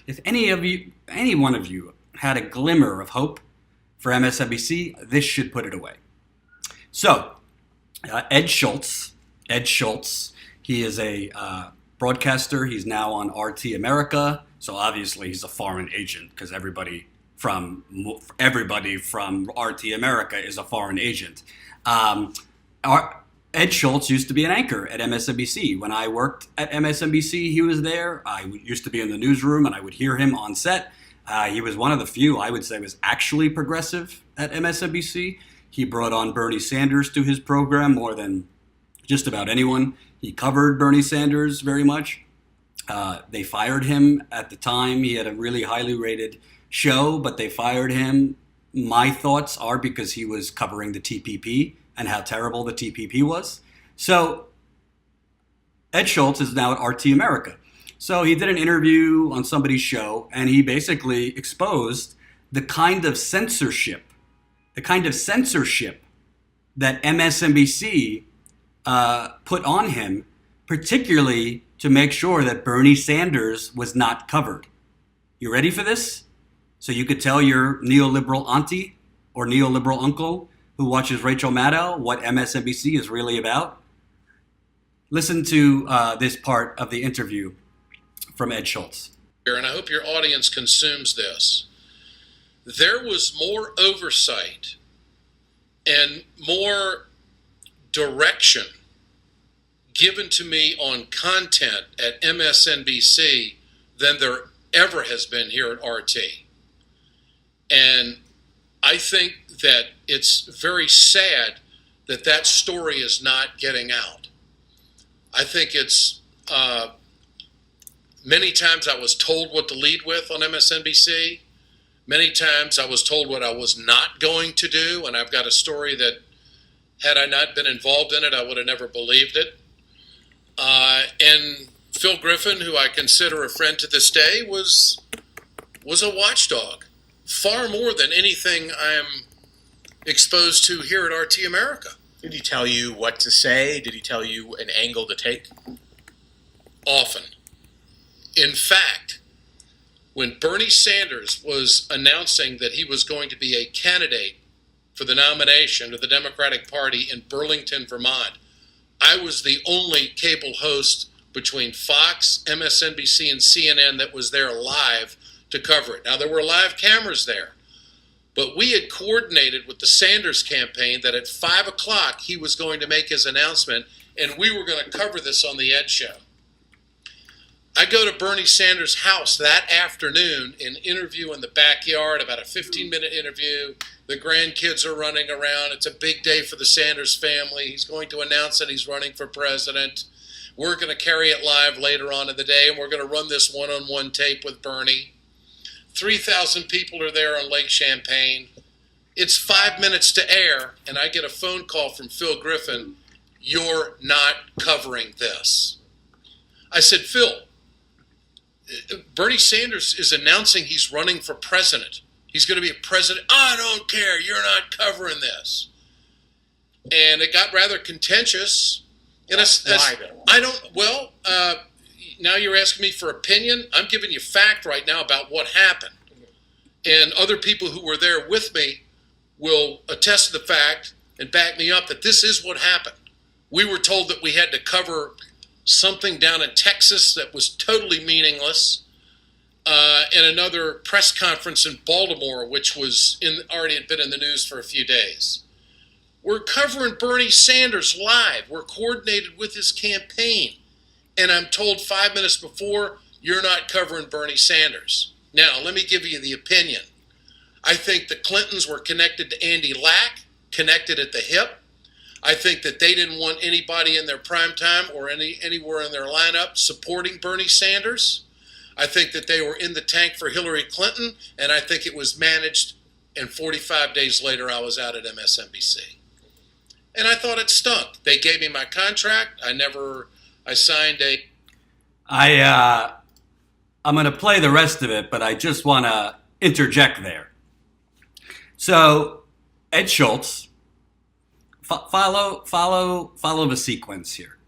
If any one of you had a glimmer of hope for MSNBC, this should put it away. So, Ed Schultz, he is a broadcaster. He's now on RT America. So obviously he's a foreign agent because everybody from RT America is a foreign agent. Ed Schultz used to be an anchor at MSNBC. When I worked at MSNBC, he was there. I used to be in the newsroom, and I would hear him on set. He was one of the few, I would say, was actually progressive at MSNBC. He brought on Bernie Sanders to his program more than just about anyone. He covered Bernie Sanders very much. They fired him at the time. He had a really highly rated show, but they fired him. My thoughts are because he was covering the TPP and how terrible the TPP was. So Ed Schultz is now at RT America. So he did an interview on somebody's show, and he basically exposed the kind of censorship that MSNBC put on him, particularly to make sure that Bernie Sanders was not covered. You ready for this? So you could tell your neoliberal auntie or neoliberal uncle who watches Rachel Maddow what MSNBC is really about. Listen to this part of the interview from Ed Schultz. And I hope your audience consumes this. There was more oversight and more direction given to me on content at MSNBC than there ever has been here at RT. And I think that it's very sad that that story is not getting out. I think it's many times I was told what to lead with on MSNBC. Many times I was told what I was not going to do, and I've got a story that had I not been involved in it, I would have never believed it. And Phil Griffin, who I consider a friend to this day, was a watchdog, far more than anything I am exposed to here at RT America. Did he tell you what to say? Did he tell you an angle to take? Often. In fact, when Bernie Sanders was announcing that he was going to be a candidate for the nomination of the Democratic Party in Burlington, Vermont, I was the only cable host between Fox, MSNBC, and CNN that was there live to cover it. Now, there were live cameras there, but we had coordinated with the Sanders campaign that at 5 o'clock he was going to make his announcement, and we were going to cover this on the Ed Show. I go to Bernie Sanders' house that afternoon and interview in the backyard, about a 15-minute interview. The grandkids are running around. It's a big day for the Sanders family. He's going to announce that he's running for president. We're going to carry it live later on in the day, and we're going to run this one-on-one tape with Bernie. 3,000 people are there on Lake Champlain. It's 5 minutes to air, and I get a phone call from Phil Griffin. You're not covering this. I said, Phil, Bernie Sanders is announcing he's running for president. He's going to be a president. I don't care. You're not covering this. And it got rather contentious. And Why though? I don't, well, now you're asking me for opinion. I'm giving you fact right now about what happened. And other people who were there with me will attest to the fact and back me up that this is what happened. We were told that we had to cover something down in Texas that was totally meaningless, and another press conference in Baltimore, which was already had been in the news for a few days. We're covering Bernie Sanders live. We're coordinated with his campaign. And I'm told 5 minutes before, you're not covering Bernie Sanders. Now, let me give you the opinion. I think the Clintons were connected to Andy Lack, connected at the hip. I think that they didn't want anybody in their prime time or anywhere in their lineup supporting Bernie Sanders. I think that they were in the tank for Hillary Clinton, and I think it was managed, and 45 days later I was out at MSNBC. And I thought it stunk. They gave me my contract. I signed a... I'm going to play the rest of it, but I just want to interject there. So, Ed Schultz, follow the sequence here.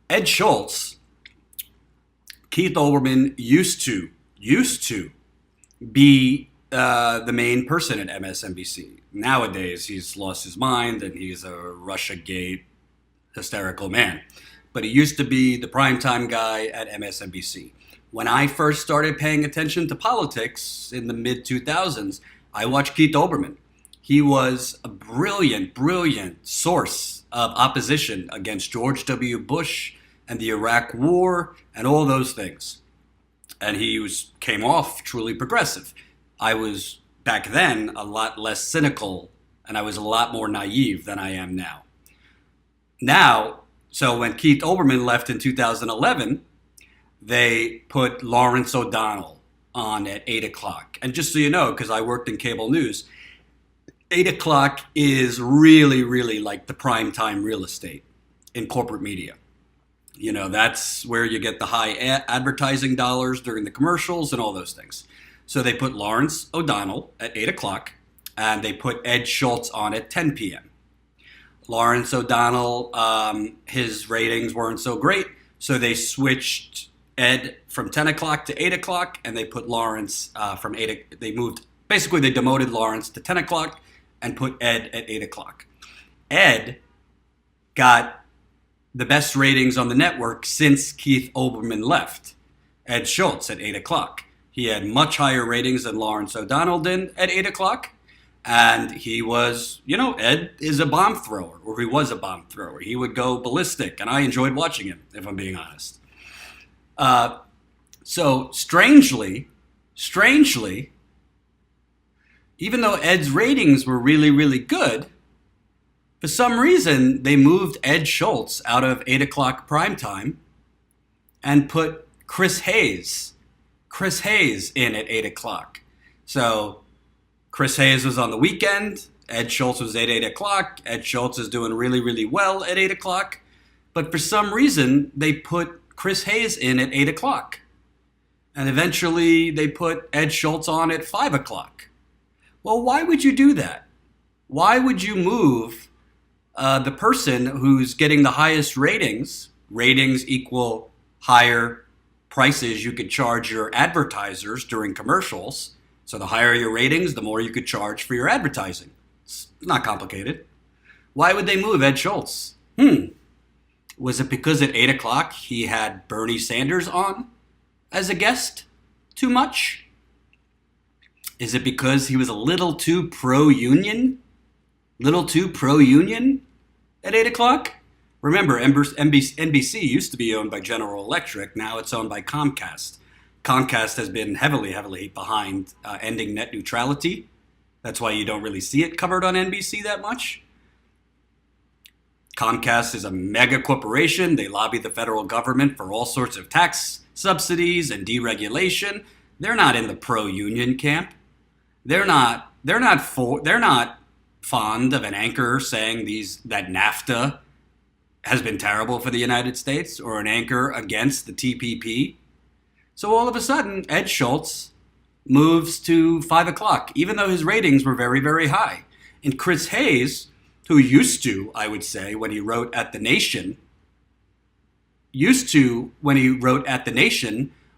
Ed Schultz, Keith Olbermann used to used to be the main person at MSNBC. Nowadays, he's lost his mind and he's a Russiagate hysterical man. But he used to be the primetime guy at MSNBC. When I first started paying attention to politics in the mid-2000s, I watched Keith Olbermann. He was a brilliant, brilliant source of opposition against George W. Bush and the Iraq War and all those things. And came off truly progressive. I was, back then, a lot less cynical, and I was a lot more naive than I am now. So when Keith Olbermann left in 2011, they put Lawrence O'Donnell on at 8 o'clock. And just so you know, because I worked in cable news, 8 o'clock is really, really like the prime time real estate in corporate media. You know, that's where you get the high advertising dollars during the commercials and all those things. So they put Lawrence O'Donnell at 8 o'clock, and they put Ed Schultz on at 10 p.m. Lawrence O'Donnell, his ratings weren't so great, so they switched Ed from 10 o'clock to 8 o'clock, and they put Lawrence from 8. They demoted Lawrence to 10 o'clock and put Ed at 8 o'clock. Ed got the best ratings on the network since Keith Olbermann left. Ed Schultz at 8 o'clock. He had much higher ratings than Lawrence O'Donnell did at 8 o'clock. And he was, Ed is a bomb thrower, or he was a bomb thrower. He would go ballistic, and I enjoyed watching him, if I'm being honest. So strangely, even though Ed's ratings were really, really good, for some reason, they moved Ed Schultz out of 8 o'clock primetime and put Chris Hayes in at 8 o'clock. So Chris Hayes was on the weekend. Ed Schultz was at 8 o'clock. Ed Schultz is doing really, really well at 8 o'clock. But for some reason, they put Chris Hayes in at 8 o'clock. And eventually, they put Ed Schultz on at 5 o'clock. Well, why would you do that? Why would you move the person who's getting the highest ratings equal higher prices you could charge your advertisers during commercials. So the higher your ratings, the more you could charge for your advertising. It's not complicated. Why would they move Ed Schultz? Was it because at 8 o'clock he had Bernie Sanders on as a guest too much? Is it because he was a little too pro-union? At 8 o'clock? Remember, NBC used to be owned by General Electric. Now it's owned by Comcast. Comcast has been heavily behind ending net neutrality. That's why you don't really see it covered on NBC that much. Comcast is a mega corporation. They lobby the federal government for all sorts of tax subsidies and deregulation. They're not in the pro-union camp. They're not fond of an anchor saying that NAFTA has been terrible for the United States, or an anchor against the TPP. So all of a sudden, Ed Schultz moves to 5 o'clock, even though his ratings were very, very high. And Chris Hayes, who used to, I would say, when he wrote at The Nation,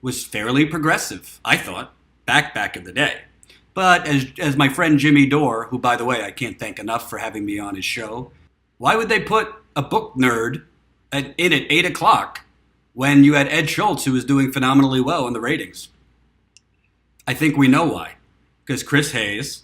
was fairly progressive, I thought, back in the day. But as my friend Jimmy Dore, who, by the way, I can't thank enough for having me on his show, why would they put a book nerd in at 8 o'clock when you had Ed Schultz, who was doing phenomenally well in the ratings? I think we know why. Because Chris Hayes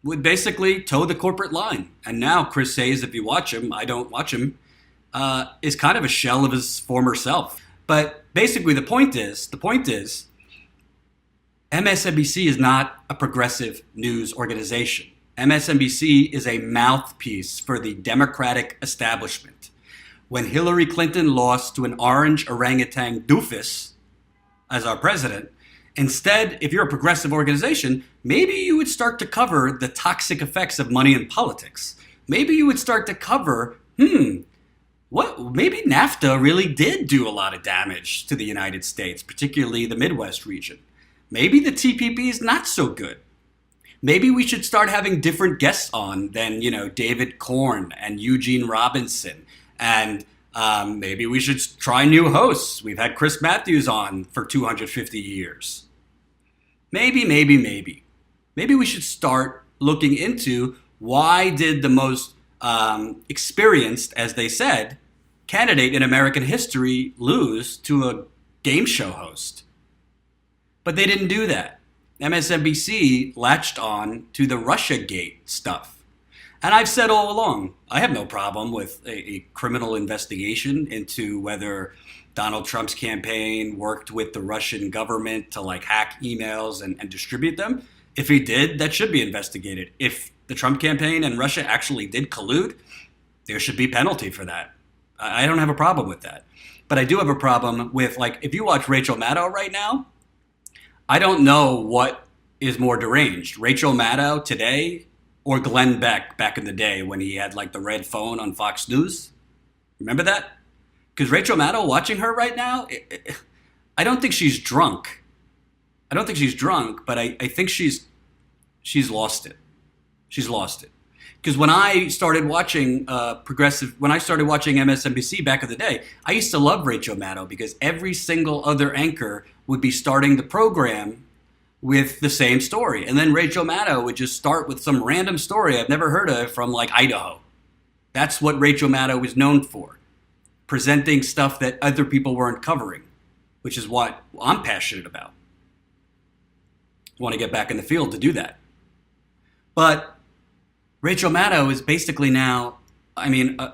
would basically toe the corporate line. And now Chris Hayes, if you watch him, I don't watch him, is kind of a shell of his former self. But basically the point is, MSNBC is not a progressive news organization. MSNBC is a mouthpiece for the Democratic establishment. When Hillary Clinton lost to an orange orangutan doofus as our president, instead, if you're a progressive organization, maybe you would start to cover the toxic effects of money in politics. Maybe you would start to cover, maybe NAFTA really did do a lot of damage to the United States, particularly the Midwest region. Maybe the TPP is not so good. Maybe we should start having different guests on than, David Korn and Eugene Robinson. And maybe we should try new hosts. We've had Chris Matthews on for 250 years. maybe we should start looking into why did the most experienced, as they said, candidate in American history lose to a game show host. But they didn't do that. MSNBC latched on to the Russiagate stuff. And I've said all along, I have no problem with a criminal investigation into whether Donald Trump's campaign worked with the Russian government to hack emails and distribute them. If he did, that should be investigated. If the Trump campaign and Russia actually did collude, there should be penalty for that. I don't have a problem with that. But I do have a problem with, if you watch Rachel Maddow right now, I don't know what is more deranged, Rachel Maddow today or Glenn Beck back in the day when he had the red phone on Fox News. Remember that? Because Rachel Maddow, watching her right now, I don't think she's drunk. But I think she's lost it. She's lost it. Because when I started watching MSNBC back in the day, I used to love Rachel Maddow because every single other anchor would be starting the program with the same story. And then Rachel Maddow would just start with some random story I've never heard of from Idaho. That's what Rachel Maddow was known for, presenting stuff that other people weren't covering, which is what I'm passionate about. I want to get back in the field to do that. But Rachel Maddow is basically now,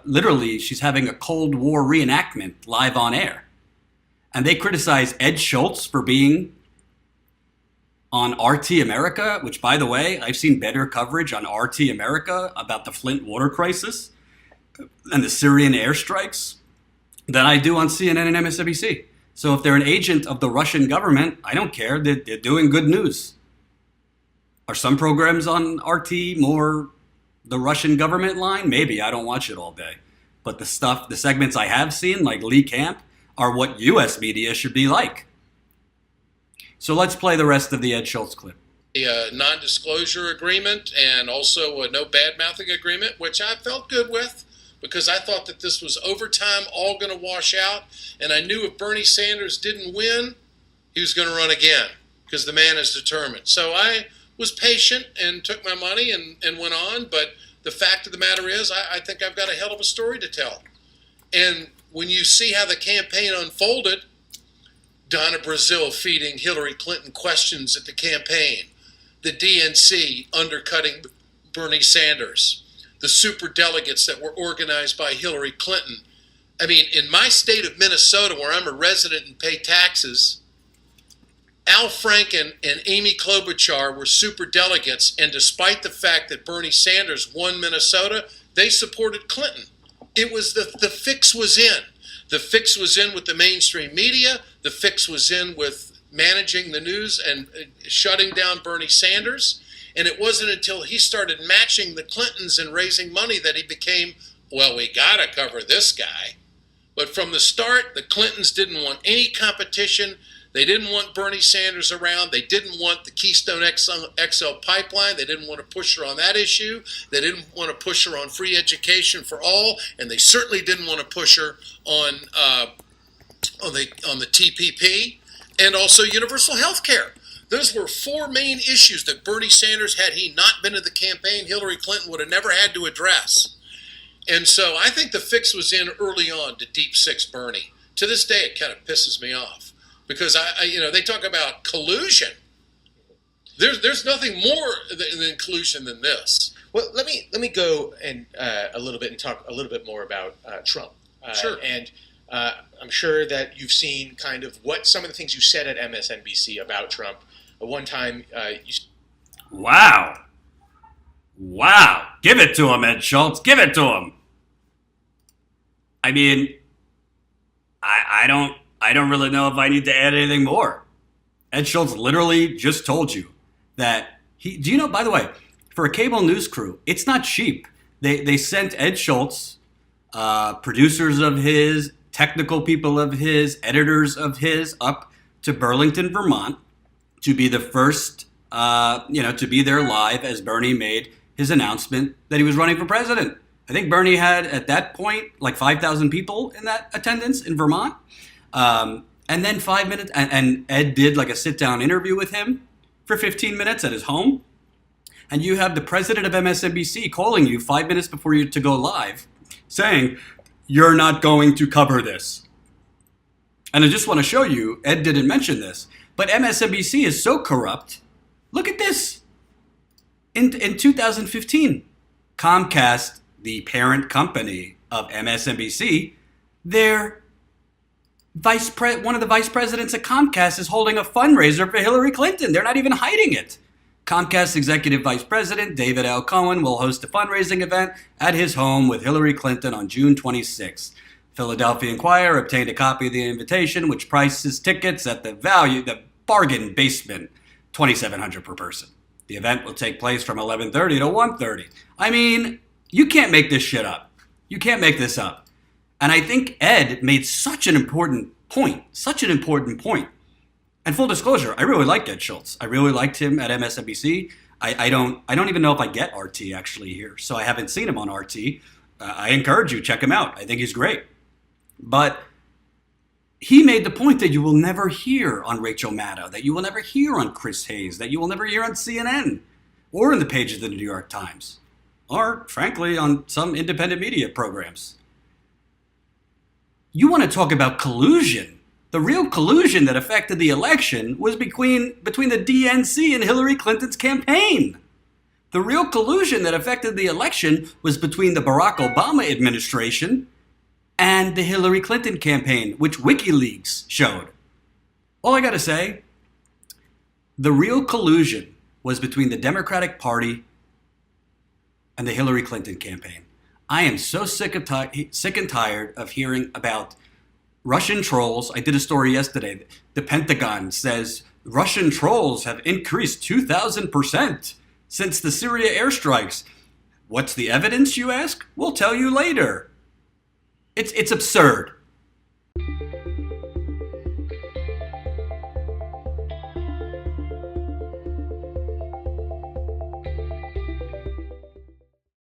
literally, she's having a Cold War reenactment live on air. And they criticize Ed Schultz for being on RT America, which, by the way, I've seen better coverage on RT America about the Flint water crisis and the Syrian airstrikes than I do on CNN and MSNBC. So if they're an agent of the Russian government, I don't care. They're doing good news. Are some programs on RT more the Russian government line? Maybe. I don't watch it all day. But the segments I have seen, like Lee Camp, are what U.S. media should be like. So let's play the rest of the Ed Schultz clip. A non-disclosure agreement and also a no bad-mouthing agreement, which I felt good with because I thought that this was over time all going to wash out. And I knew if Bernie Sanders didn't win, he was going to run again because the man is determined. So I was patient and took my money and went on. But the fact of the matter is I think I've got a hell of a story to tell. And when you see how the campaign unfolded, Donna Brazile feeding Hillary Clinton questions at the campaign, the DNC undercutting Bernie Sanders, the super delegates that were organized by Hillary Clinton. In my state of Minnesota, where I'm a resident and pay taxes, Al Franken and Amy Klobuchar were super delegates, and despite the fact that Bernie Sanders won Minnesota, they supported Clinton. It was the fix was in. The fix was in with the mainstream media. The fix was in with managing the news and shutting down Bernie Sanders. And it wasn't until he started matching the Clintons and raising money that he became, well, we got to cover this guy. But from the start, the Clintons didn't want any competition. They didn't want Bernie Sanders around. They didn't want the Keystone XL pipeline. They didn't want to push her on that issue. They didn't want to push her on free education for all, and they certainly didn't want to push her on the TPP and also universal health care. Those were four main issues that Bernie Sanders, had he not been in the campaign, Hillary Clinton would have never had to address. And so I think the fix was in early on to Deep Six Bernie. To this day, it kind of pisses me off. Because they talk about collusion. There's nothing more than collusion than this. Well, let me go and a little bit and talk a little bit more about Trump. Sure. And I'm sure that you've seen kind of what some of the things you said at MSNBC about Trump. One time, Wow. Give it to him, Ed Schultz. Give it to him. I don't really know if I need to add anything more. Ed Schultz literally just told you that do you know, by the way, for a cable news crew, it's not cheap. They sent Ed Schultz, producers of his, technical people of his, editors of his, up to Burlington, Vermont, to be the first, to be there live as Bernie made his announcement that he was running for president. I think Bernie had, at that point, 5,000 people in that attendance in Vermont. And then 5 minutes, and Ed did a sit-down interview with him for 15 minutes at his home, and you have the president of MSNBC calling you 5 minutes before you to go live, saying, "You're not going to cover this." And I just want to show you, Ed didn't mention this, but MSNBC is so corrupt. Look at this. In 2015, Comcast, the parent company of MSNBC, one of the vice presidents at Comcast is holding a fundraiser for Hillary Clinton. They're not even hiding it. Comcast executive vice president David L. Cohen will host a fundraising event at his home with Hillary Clinton on June 26th. Philadelphia Inquirer obtained a copy of the invitation, which prices tickets at the bargain basement, $2,700 per person. The event will take place from 11:30 to 1:30. I mean, you can't make this shit up. You can't make this up. And I think Ed made such an important point. And full disclosure, I really liked Ed Schultz. I really liked him at MSNBC. I don't even know if I get RT actually here, so I haven't seen him on RT. I encourage you, check him out. I think he's great. But he made the point that you will never hear on Rachel Maddow, that you will never hear on Chris Hayes, that you will never hear on CNN, or in the pages of the New York Times, or frankly on some independent media programs. You want to talk about collusion? The real collusion that affected the election was between the DNC and Hillary Clinton's campaign. The real collusion that affected the election was between the Barack Obama administration and the Hillary Clinton campaign, which WikiLeaks showed. All I gotta say, the real collusion was between the Democratic Party and the Hillary Clinton campaign. I am so sick and tired of hearing about Russian trolls. I did a story yesterday. The Pentagon says Russian trolls have increased 2,000% since the Syria airstrikes. What's the evidence, you ask? We'll tell you later. It's absurd.